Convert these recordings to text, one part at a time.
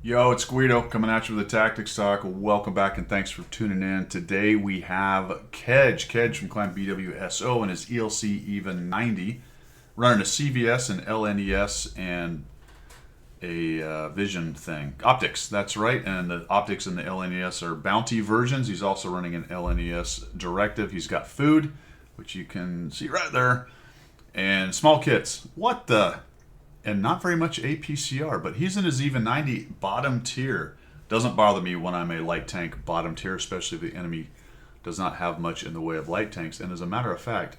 Yo, it's Guido coming at you with a Tactics Talk. Welcome back and thanks for tuning in. Today we have Kedge from Clan BWSO and his ELC Even 90, running a CVS and LNES and a Vision thing. Optics, that's right. And the Optics and the LNES are Bounty versions. He's also running an LNES Directive. He's got food, which you can see right there, and small kits. What the? And not very much APCR, but he's in his Even 90 bottom tier. Doesn't bother me when I'm a light tank bottom tier, especially if the enemy does not have much in the way of light tanks. And as a matter of fact,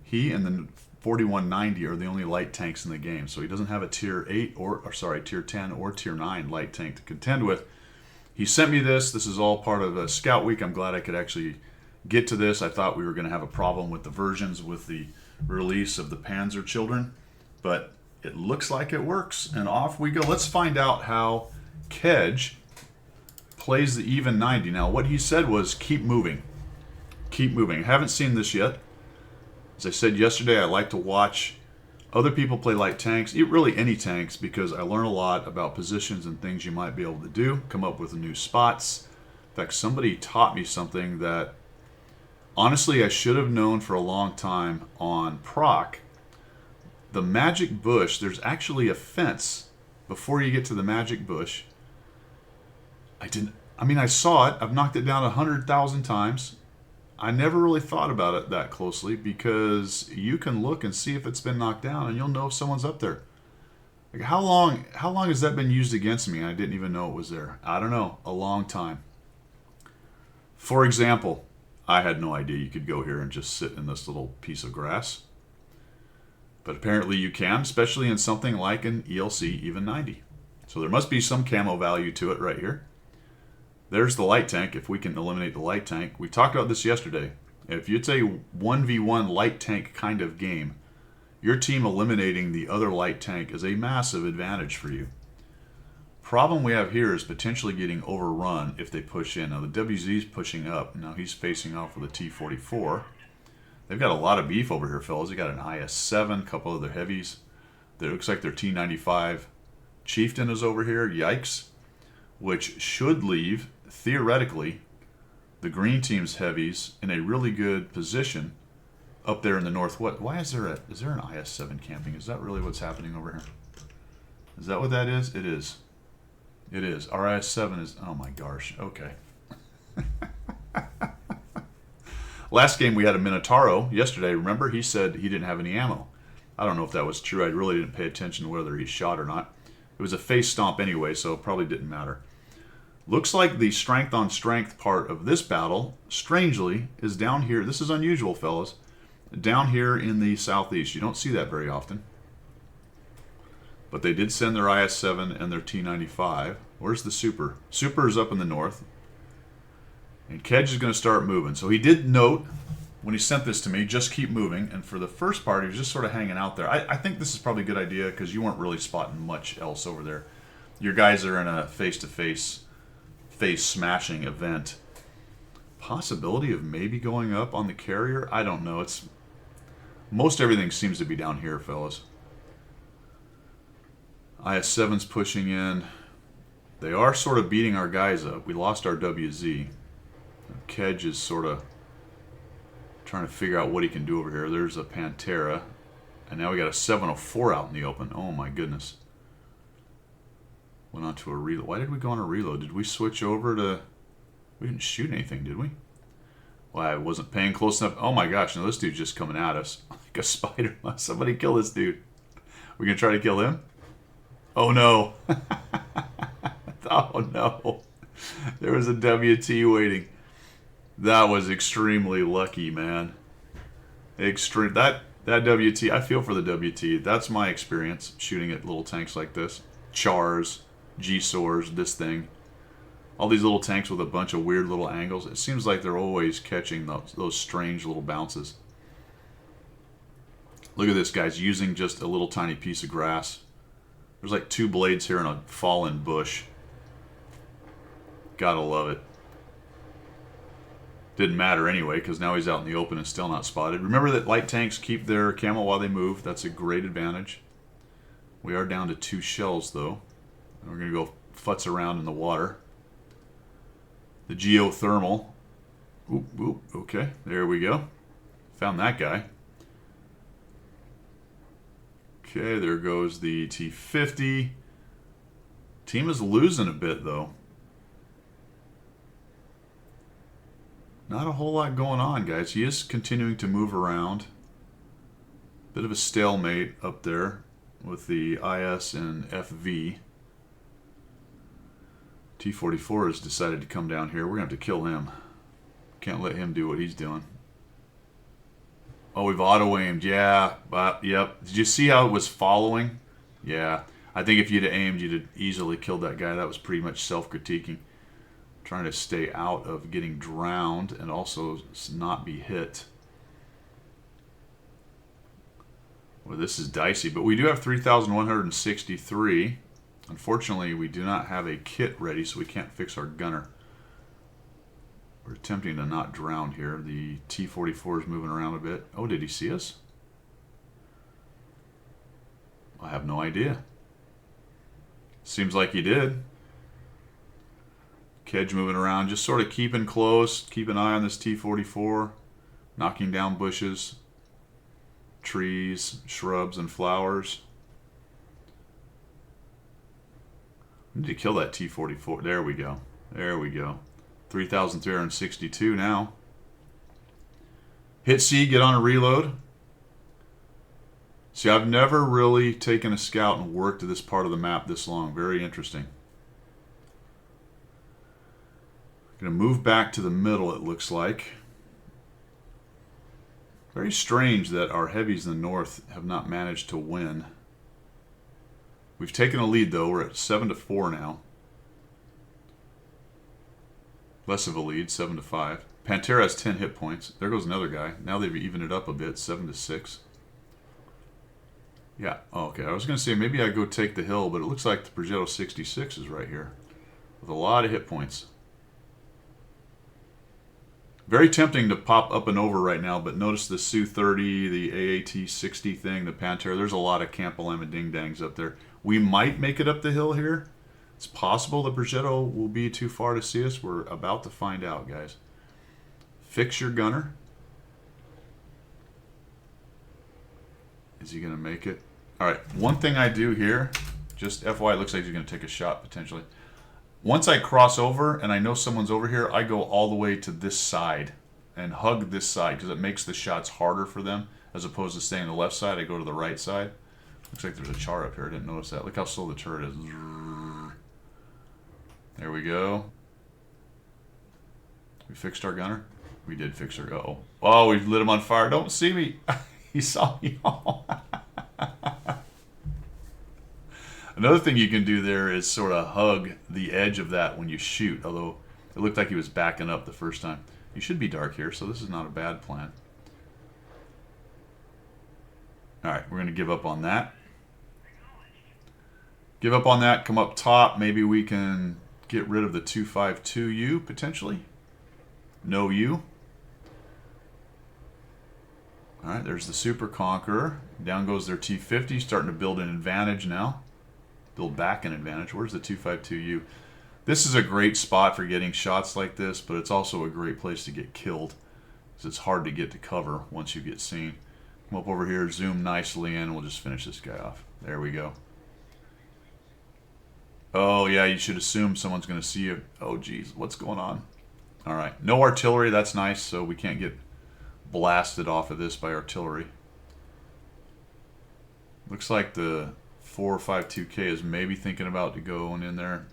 he and the 4190 are the only light tanks in the game. So he doesn't have a tier 8 or sorry, tier 10 or tier 9 light tank to contend with. He sent me this. This is all part of a scout week. I'm glad I could actually get to this. I thought we were going to have a problem with the versions with the release of the Panzer Children, but it looks like it works, and off we go. Let's find out how Kedge plays the Even 90. Now, what he said was keep moving. Keep moving. I haven't seen this yet. As I said yesterday, I like to watch other people play light tanks, really any tanks, because I learn a lot about positions and things you might be able to do, come up with new spots. In fact, somebody taught me something that, honestly, I should have known for a long time on proc. The magic bush, there's actually a fence before you get to the magic bush. I saw it. I've knocked it down 100,000 times. I never really thought about it that closely because you can look and see if it's been knocked down and you'll know if someone's up there. Like how long has that been used against me? I didn't even know it was there. I don't know. A long time. For example, I had no idea you could go here and just sit in this little piece of grass. But apparently you can, especially in something like an ELC Even 90. So there must be some camo value to it right here. There's the light tank, if we can eliminate the light tank. We talked about this yesterday. If it's a 1v1 light tank kind of game, your team eliminating the other light tank is a massive advantage for you. Problem we have here is potentially getting overrun if they push in. Now the WZ's pushing up. Now he's facing off with a T-44. They've got a lot of beef over here, fellas. They got an IS-7, a couple other heavies. It looks like their T-95 Chieftain is over here. Yikes. Which should leave, theoretically, the green team's heavies in a really good position up there in the northwest. Why is there an IS-7 camping? Is that really what's happening over here? Is that what that is? It is. It is. Our IS-7 is... Oh my gosh. Okay. Last game we had a Minotauro yesterday. Remember, he said he didn't have any ammo. I don't know if that was true. I really didn't pay attention to whether he shot or not. It was a face stomp anyway, so it probably didn't matter. Looks like the strength on strength part of this battle, strangely, is down here. This is unusual, fellas. Down here in the southeast. You don't see that very often. But they did send their IS-7 and their T-95. Where's the Super? Super is up in the north. And Kedge is going to start moving. So he did note when he sent this to me, just keep moving. And for the first part, he was just sort of hanging out there. I think this is probably a good idea because you weren't really spotting much else over there. Your guys are in a face-to-face, face-smashing event. Possibility of maybe going up on the carrier? I don't know. Most everything seems to be down here, fellas. IS-7's pushing in. They are sort of beating our guys up. We lost our WZ. Kedge is sort of trying to figure out what he can do over here. There's a Pantera. And now we got a 704 out in the open. Oh my goodness. Went on to a reload. Why did we go on a reload? Did we switch over to... We didn't shoot anything, did we? Well, I wasn't paying close enough. Oh my gosh, no, this dude's just coming at us like a spider. Somebody kill this dude. We gonna try to kill him? Oh no. Oh no. There was a WT waiting. That was extremely lucky, man. Extreme. That WT, I feel for the WT. That's my experience shooting at little tanks like this. Chars, G-Sors, this thing. All these little tanks with a bunch of weird little angles. It seems like they're always catching those strange little bounces. Look at this, guys, using just a little tiny piece of grass. There's like 2 blades here in a fallen bush. Gotta love it. Didn't matter anyway, because now he's out in the open and still not spotted. Remember that light tanks keep their camo while they move. That's a great advantage. We are down to 2 shells, though. And we're going to go futz around in the water. The geothermal. Oop, oop, okay, there we go. Found that guy. Okay, there goes the T50. Team is losing a bit, though. Not a whole lot going on, guys. He is continuing to move around. Bit of a stalemate up there with the IS and FV. T-44 has decided to come down here. We're going to have to kill him. Can't let him do what he's doing. Oh, we've auto-aimed. Yeah. Yep. Did you see how it was following? Yeah. I think if you'd have aimed, you'd have easily killed that guy. That was pretty much self-critiquing. Trying to stay out of getting drowned and also not be hit. Well, this is dicey, but we do have 3,163. Unfortunately, we do not have a kit ready, so we can't fix our gunner. We're attempting to not drown here. The T-44 is moving around a bit. Oh, did he see us? I have no idea. Seems like he did. Kedge moving around, just sort of keeping close. Keep an eye on this T-44. Knocking down bushes, trees, shrubs, and flowers. We need to kill that T-44. There we go. There we go. 3,362 now. Hit C, get on a reload. See, I've never really taken a scout and worked this part of the map this long. Very interesting. Going to move back to the middle, it looks like. Very strange that our heavies in the north have not managed to win. We've taken a lead, though. We're at 7-4 now. Less of a lead, 7-5. Pantera has 10 hit points. There goes another guy. Now they've evened it up a bit, 7-6. Yeah, oh, okay. I was going to say maybe I'd go take the hill, but it looks like the Progetto 66 is right here. With a lot of hit points. Very tempting to pop up and over right now, but notice the Su-30, the AAT-60 thing, the Pantera. There's a lot of Camp-A-Llama ding-dangs up there. We might make it up the hill here. It's possible the Progetto will be too far to see us. We're about to find out, guys. Fix your gunner. Is he going to make it? All right, one thing I do here, just FYI, it looks like he's going to take a shot potentially. Once I cross over and I know someone's over here, I go all the way to this side and hug this side because it makes the shots harder for them as opposed to staying on the left side. I go to the right side. Looks like there's a char up here. I didn't notice that. Look how slow the turret is. There we go. We fixed our gunner? We did fix her. Uh-oh. Oh, we've lit him on fire. Don't see me. He saw me. Another thing you can do there is sort of hug the edge of that when you shoot, although it looked like he was backing up the first time. You should be dark here, so this is not a bad plan. All right, we're going to give up on that. Give up on that, come up top. Maybe we can get rid of the 252U, potentially. No U. All right, there's the Super Conqueror. Down goes their T-50, starting to build an advantage now. Build back an advantage. Where's the 252U? This is a great spot for getting shots like this, but it's also a great place to get killed because it's hard to get to cover once you get seen. Come up over here, zoom nicely in, we'll just finish this guy off. There we go. Oh, yeah, you should assume someone's going to see you. Oh, geez, what's going on? All right, no artillery, that's nice, so we can't get blasted off of this by artillery. Looks like the 452K is maybe thinking about to going in there.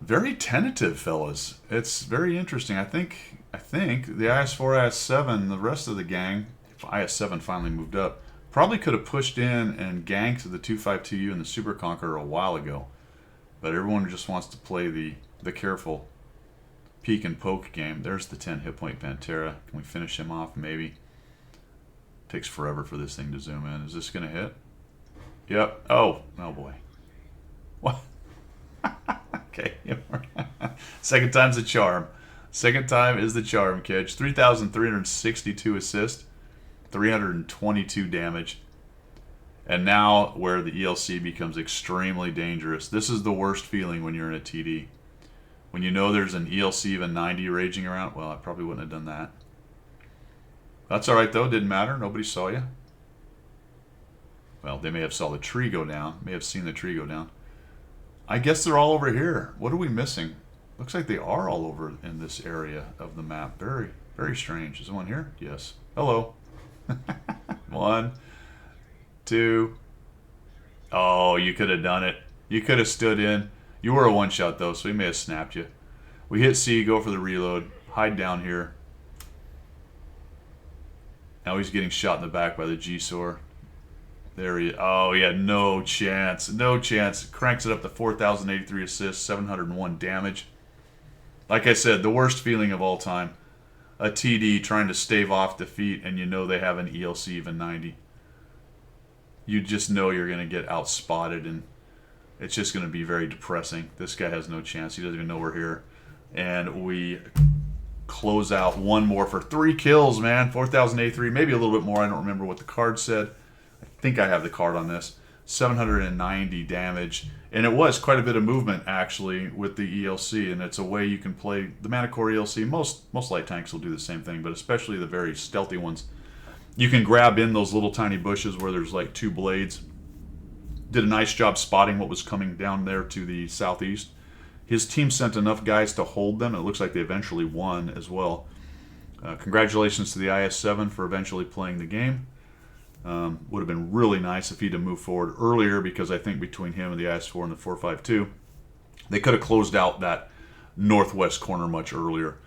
Very tentative, fellas. It's very interesting. I think the IS-4, IS-7, the rest of the gang, if IS-7 finally moved up, probably could have pushed in and ganked the 252U and the Super Conqueror a while ago. But everyone just wants to play the careful peek and poke game. There's the 10 hit point Pantera. Can we finish him off? Maybe. Takes forever for this thing to zoom in. Is this going to hit? Yep. Oh boy. What? Okay. Second time's the charm. Second time is the charm, Kedge. 3,362 assist, 322 damage. And now where the ELC becomes extremely dangerous. This is the worst feeling when you're in a TD. When you know there's an ELC even 90 raging around. Well, I probably wouldn't have done that. That's all right, though. Didn't matter. Nobody saw you. Well, they may have saw the tree go down. May have seen the tree go down. I guess they're all over here. What are we missing? Looks like they are all over in this area of the map. Very, very strange. Is one here? Yes. Hello. 1, 2. Oh, you could have done it. You could have stood in. You were a one-shot, though, so he may have snapped you. We hit C, go for the reload. Hide down here. Now he's getting shot in the back by the G-Sor. There he is. Oh, he had no chance. No chance. Cranks it up to 4,083 assists, 701 damage. Like I said, the worst feeling of all time. A TD trying to stave off defeat, and you know they have an ELC even 90. You just know you're going to get outspotted, and it's just going to be very depressing. This guy has no chance. He doesn't even know we're here. And we close out one more for 3 kills, man. 4,083, maybe a little bit more. I don't remember what the card said. I think I have the card on this. 790 damage. And it was quite a bit of movement, actually, with the ELC. And it's a way you can play the Manticore ELC. Most light tanks will do the same thing, but especially the very stealthy ones. You can grab in those little tiny bushes where there's like 2 blades. Did a nice job spotting what was coming down there to the southeast. His team sent enough guys to hold them. It looks like they eventually won as well. Congratulations to the IS-7 for eventually playing the game. Would have been really nice if he'd have moved forward earlier, because I think between him and the IS-4 and the 4.52, they could have closed out that northwest corner much earlier.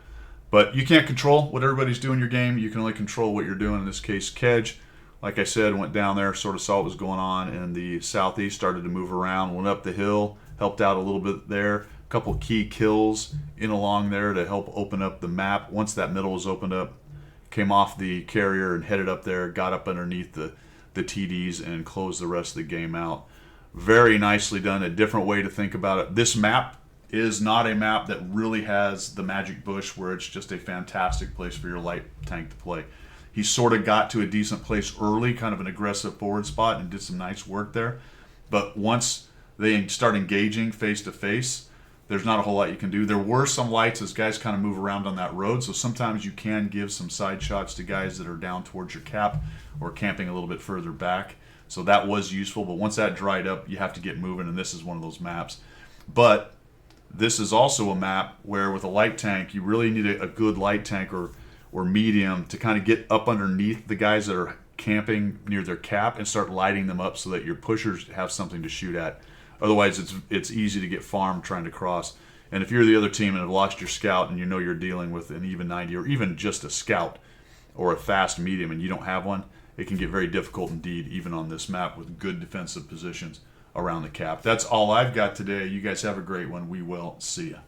But you can't control what everybody's doing in your game. You can only control what you're doing. In this case, Kedge, like I said, went down there, sort of saw what was going on in the southeast, started to move around, went up the hill, helped out a little bit there. A couple key kills in along there to help open up the map. Once that middle was opened up, came off the carrier and headed up there, got up underneath the TDs and closed the rest of the game out. Very nicely done. A different way to think about it. This map is not a map that really has the magic bush where it's just a fantastic place for your light tank to play. He sort of got to a decent place early, kind of an aggressive forward spot, and did some nice work there. But once they start engaging face to face, there's not a whole lot you can do. There were some lights as guys kind of move around on that road, so sometimes you can give some side shots to guys that are down towards your cap or camping a little bit further back. So that was useful, but once that dried up, you have to get moving, and this is one of those maps. But this is also a map where with a light tank, you really need a good light tank or medium to kind of get up underneath the guys that are camping near their cap and start lighting them up so that your pushers have something to shoot at. Otherwise, it's easy to get farmed trying to cross. And if you're the other team and have lost your scout and you know you're dealing with an even 90 or even just a scout or a fast medium and you don't have one, it can get very difficult indeed, even on this map with good defensive positions around the cap. That's all I've got today. You guys have a great one. We will see you.